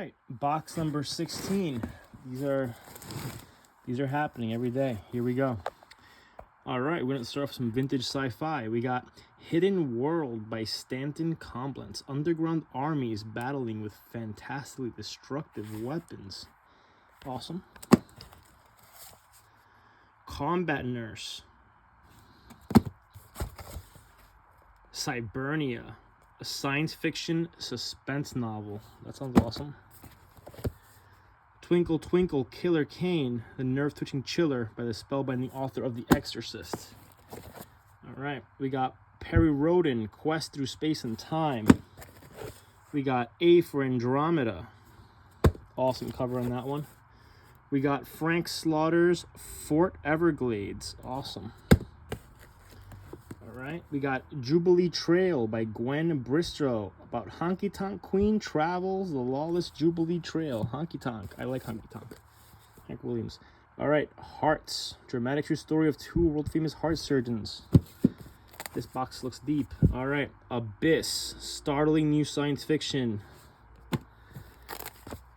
right, box number 16. These are happening every day. Here we go. All right, we're gonna start off some vintage sci-fi. We got Hidden World by Stanton Coblentz. Underground armies battling with fantastically destructive weapons. Awesome. Combat Nurse. Cybernia, a science fiction suspense novel. That sounds awesome. Twinkle Twinkle Killer Kane, the nerve-twitching chiller by the spellbinding author of The Exorcist. All right, we got Perry Rhodan, Quest Through Space and Time. We got A for Andromeda. Awesome cover on that one. We got Frank Slaughter's Fort Everglades. Awesome. All right, we got Jubilee Trail by Gwen Bristow about Honky Tonk Queen travels the lawless Jubilee Trail. Honky Tonk. I like Honky Tonk. Hank Williams. All right, Hearts. Dramatic true story of two world-famous heart surgeons. This box looks deep. All right, Abyss. Startling new science fiction.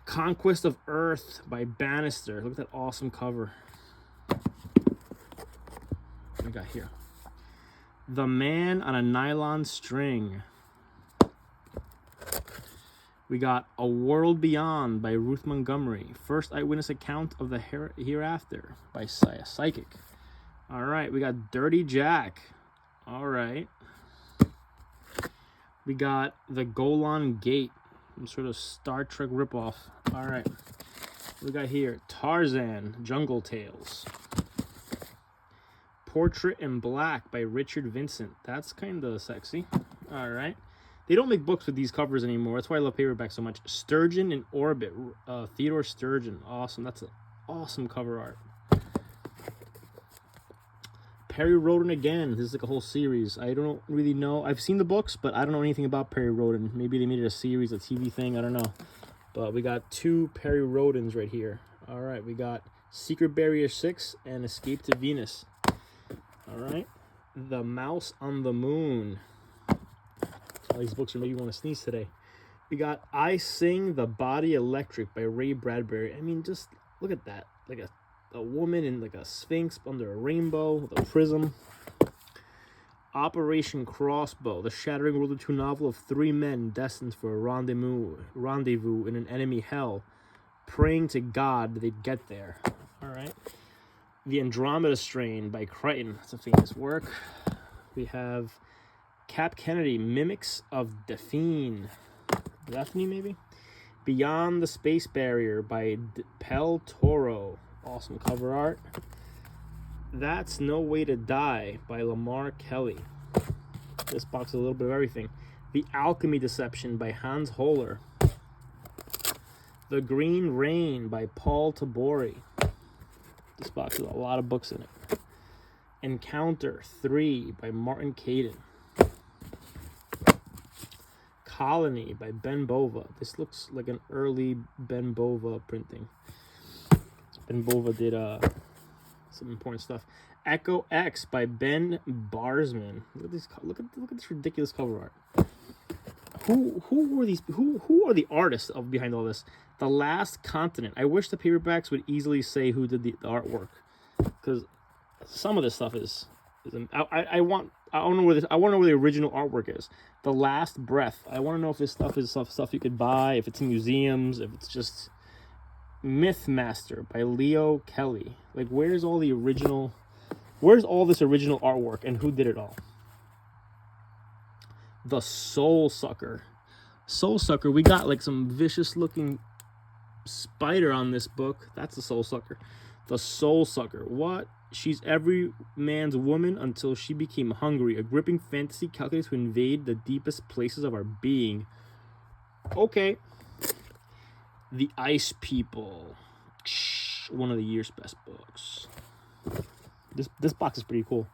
Conquest of Earth by Bannister. Look at that awesome cover. What we got here? The Man on a Nylon String. We got A World Beyond by Ruth Montgomery. First eyewitness account of the hereafter by Psychic. All right, we got Dirty Jack. All right. We got The Golan Gate, some sort of Star Trek ripoff. All right. We got here Tarzan, Jungle Tales. Portrait in Black by Richard Vincent. That's kind of sexy. All right. They don't make books with these covers anymore. That's why I love paperback so much. Sturgeon in Orbit. Theodore Sturgeon. Awesome. That's an awesome cover art. Perry Rhodan again. This is like a whole series. I don't really know. I've seen the books, but I don't know anything about Perry Rhodan. Maybe they made it a series, a TV thing. I don't know. But we got two Perry Rhodans right here. All right. We got Secret Barrier 6 and Escape to Venus. All right, The Mouse on the Moon. All these books are making me want to sneeze today. We got I Sing the Body Electric by Ray Bradbury. I mean, just look at that. Like a woman in like a sphinx under a rainbow with a prism. Operation Crossbow, the shattering world of two novel of three men destined for a rendezvous in an enemy hell, praying to God they'd get there. All right. The Andromeda Strain by Crichton. That's a famous work. We have Cap Kennedy, Mimics of Daphne, maybe? Beyond the Space Barrier by Pel Toro. Awesome cover art. That's No Way to Die by Lamar Kelly. This box is a little bit of everything. The Alchemy Deception by Hans Holler. The Green Rain by Paul Tabori. This box has a lot of books in it. Encounter 3 by Martin Caden. Colony by Ben Bova. This looks like an early Ben Bova printing. Ben Bova did some important stuff. Echo X by Ben Barsman. Look at this. Look at this ridiculous cover art. Who are the artists behind all this? The Last Continent. I wish the paperbacks would easily say who did the artwork, because some of this stuff is I want to know where the original artwork is. The Last Breath. I want to know if this stuff is stuff you could buy, if it's in museums, if it's just Mythmaster by Leo Kelly. Like, where's all this original artwork and who did it all? The Soul Sucker. We got like some vicious looking spider on this book. That's the Soul Sucker. The Soul Sucker. What? She's every man's woman until she became hungry. A gripping fantasy calculated to invade the deepest places of our being. Okay. The Ice People. One of the year's best books. This box is pretty cool.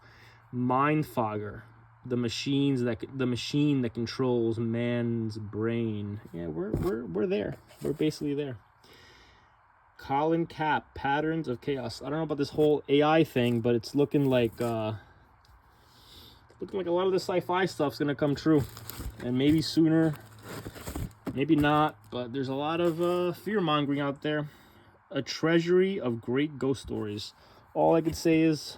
Mindfogger. The machine that controls man's brain. Yeah, we're there. We're basically there. Colin Cap, Patterns of Chaos. I don't know about this whole AI thing, but it's looking like a lot of the sci-fi stuff's gonna come true, and maybe sooner Maybe not, but there's a lot of fear-mongering out there. A treasury of great ghost stories. All I could say is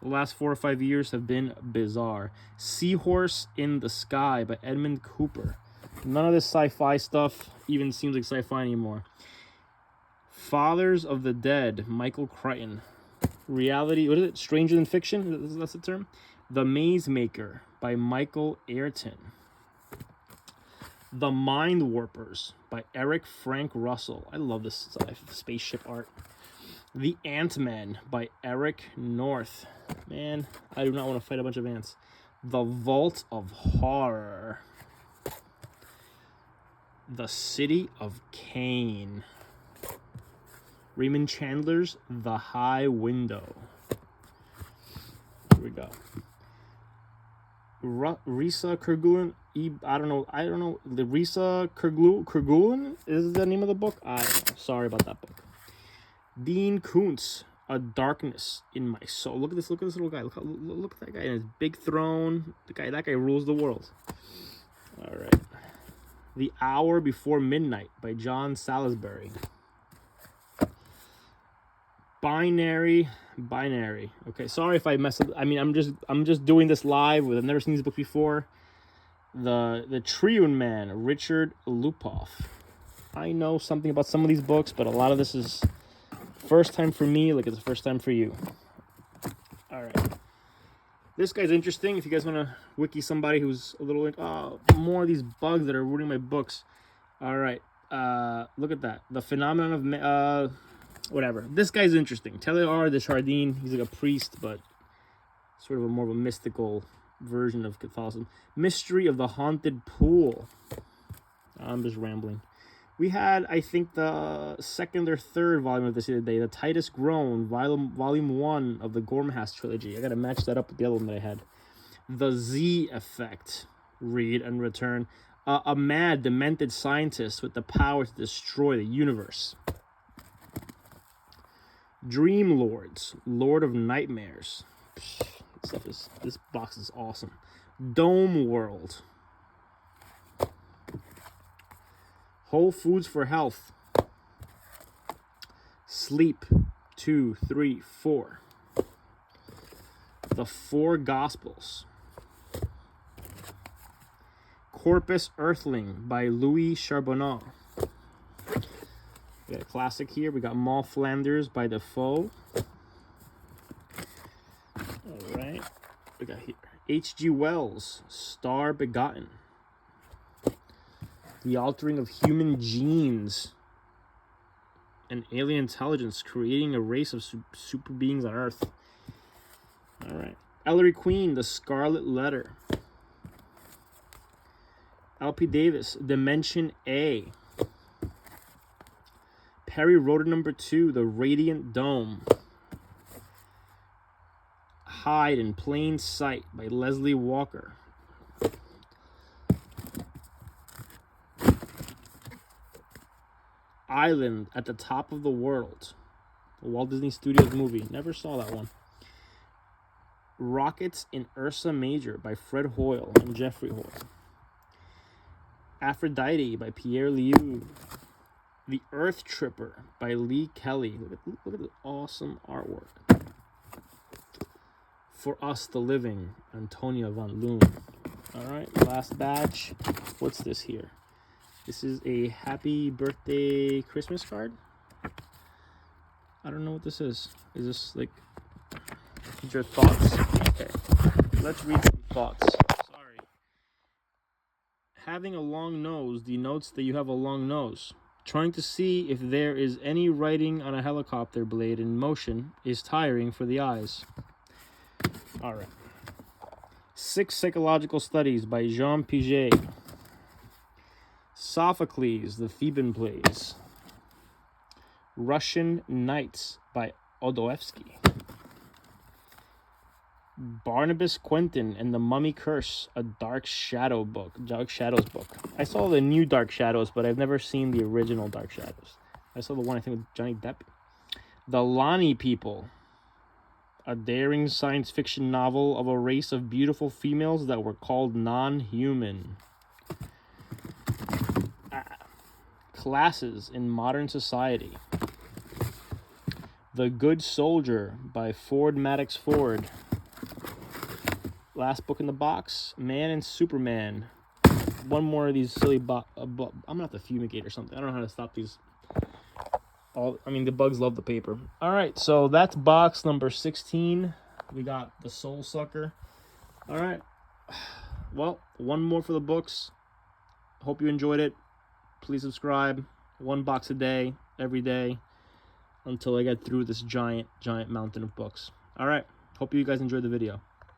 the last 4 or 5 years have been bizarre. Seahorse in the Sky by Edmund Cooper. None of this sci-fi stuff even seems like sci-fi anymore. Fathers of the Dead, Michael Crichton. Reality, what is it? Stranger Than Fiction? That's the term. The Maze Maker by Michael Ayrton. The Mind Warpers by Eric Frank Russell. I love this spaceship art. The Ant-Man by Eric North. Man, I do not want to fight a bunch of ants. The Vault of Horror. The City of Cain. Raymond Chandler's The High Window. Here we go. Risa Kerguelen. I don't know. The Risa Kerguelen is the name of the book. I don't know. Sorry about that book. Dean Koontz, A Darkness in My Soul. Look at this little guy. Look at that guy in his big throne. That guy rules the world. All right. The Hour Before Midnight by John Salisbury. Binary. Okay, sorry if I mess up. I mean, I'm just doing this live. I've never seen these books before. The Triune Man, Richard Lupoff. I know something about some of these books, but a lot of this is first time for me, like it's the first time for you. All right. This guy's interesting. If you guys want to wiki somebody who's a little like, oh, more of these bugs that are ruining my books. All right. Look at that. The Phenomenon of whatever. This guy's interesting. Teilhard de Chardin. He's like a priest, but sort of a more of a mystical version of Catholicism. Mystery of the Haunted Pool. I'm just rambling. We had, I think, the second or third volume of this the other day. The Titus Groan, volume 1 of the Gormhast trilogy. I got to match that up with the other one that I had. The Z Effect. Read and return. A mad, demented scientist with the power to destroy the universe. Dream Lords, Lord of Nightmares. This box is awesome. Dome World. Whole Foods for Health. Sleep 2, 3, 4. The Four Gospels. Corpus Earthling by Louis Charbonneau. We got a classic here. We got Moll Flanders by Defoe. All right. We got here H.G. Wells, Star Begotten. The Altering of Human Genes. An alien intelligence creating a race of super beings on Earth. All right. Ellery Queen, The Scarlet Letter. L.P. Davis, Dimension A. Perry Roder #2, The Radiant Dome. Hide in Plain Sight by Leslie Walker. Island at the Top of the World. The Walt Disney Studios movie. Never saw that one. Rockets in Ursa Major by Fred Hoyle and Jeffrey Hoyle. Aphrodite by Pierre Liu. The Earth Tripper by Lee Kelly. Look at the awesome artwork. For Us the Living, Antonia von Loon. Alright, last batch. What's this here? This is a happy birthday Christmas card. I don't know what this is. Is this like your thoughts? Okay, let's read some thoughts. Sorry. Having a long nose denotes that you have a long nose. Trying to see if there is any writing on a helicopter blade in motion is tiring for the eyes. All right. 6 Psychological Studies by Jean Piaget. Sophocles, The Theban Plays. Russian Nights by Odoevsky. Barnabas Quentin and the Mummy Curse, a Dark Shadows book. I saw the new Dark Shadows, but I've never seen the original Dark Shadows. I saw the one, I think, with Johnny Depp. The Lani People, a daring science fiction novel of a race of beautiful females that were called non-human. Classes in Modern Society. The Good Soldier by Ford Maddox Ford. Last book in the box, Man and Superman. One more of these silly I'm gonna have to fumigate or something. I don't know how to stop these. The bugs love the paper. All right, so that's box number 16. We got the Soul Sucker. All right, well, one more for the books. Hope you enjoyed it. Please subscribe. One box a day, every day, until I get through this giant mountain of books. All right, hope you guys enjoyed the video.